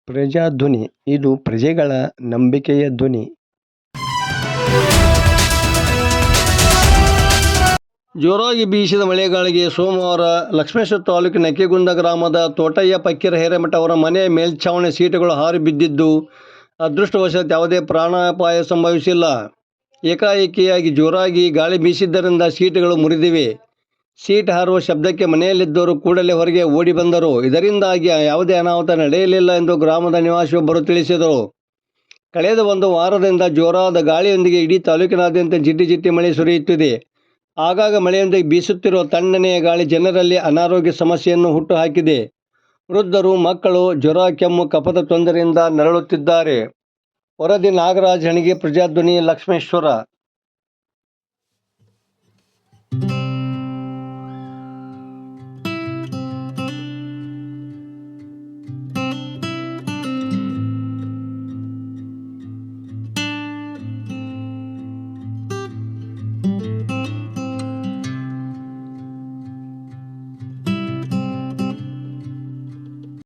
ಪ್ರಜಾಧ್ವನಿ ಇದು ಪ್ರಜೆಗಳ ನಂಬಿಕೆಯ ಧ್ವನಿ. ಜೋರಾಗಿ ಬೀಸಿದ ಮಳೆಗಾಳಿಗೆ ಸೋಮವಾರ ಲಕ್ಷ್ಮೇಶ್ವರ ತಾಲೂಕಿನ ನಕ್ಕಿಗುಂದ ಗ್ರಾಮದ ತೋಟಯ್ಯ ಫಕೀರ ಹಿರೇಮಠ ಅವರ ಮನೆಯ ಮೇಲ್ಛಾವಣಿ ಸೀಟುಗಳು ಹಾರಿ ಬಿದ್ದಿದ್ದು, ಅದೃಷ್ಟವಶಾತ್ ಯಾವುದೇ ಪ್ರಾಣಾಪಾಯ ಸಂಭವಿಸಿಲ್ಲ. ಏಕಾಏಕಿಯಾಗಿ ಜೋರಾಗಿ ಗಾಳಿ ಬೀಸಿದ್ದರಿಂದ ಸೀಟುಗಳು ಮುರಿದಿವೆ. ಸೀಟ್ ಹಾರುವ ಶಬ್ದಕ್ಕೆ ಮನೆಯಲ್ಲಿದ್ದವರು ಕೂಡಲೇ ಹೊರಗೆ ಓಡಿ ಬಂದರು. ಇದರಿಂದಾಗಿ ಯಾವುದೇ ಅನಾಹುತ ನಡೆಯಲಿಲ್ಲ ಎಂದು ಗ್ರಾಮದ ನಿವಾಸಿಯೊಬ್ಬರು ತಿಳಿಸಿದರು. ಕಳೆದ ಒಂದು ವಾರದಿಂದ ಜೋರಾದ ಗಾಳಿಯೊಂದಿಗೆ ಇಡೀ ತಾಲೂಕಿನಾದ್ಯಂತ ಜಿಟಿ ಜಿಟಿ ಮಳೆ ಸುರಿಯುತ್ತಿದೆ. ಆಗಾಗ ಮಳೆಯೊಂದಿಗೆ ಬೀಸುತ್ತಿರುವ ತಣ್ಣನೆಯ ಗಾಳಿ ಜನರಲ್ಲಿ ಅನಾರೋಗ್ಯ ಸಮಸ್ಯೆಯನ್ನು ಹುಟ್ಟುಹಾಕಿದೆ. ವೃದ್ಧರು, ಮಕ್ಕಳು ಜ್ವರ, ಕೆಮ್ಮು, ಕಫದ ತೊಂದರೆಯಿಂದ ನರಳುತ್ತಿದ್ದಾರೆ. ವರದಿ ನಾಗರಾಜ್ ಹಣಿಗೆ, ಪ್ರಜಾಧ್ವನಿ, ಲಕ್ಷ್ಮೇಶ್ವರ.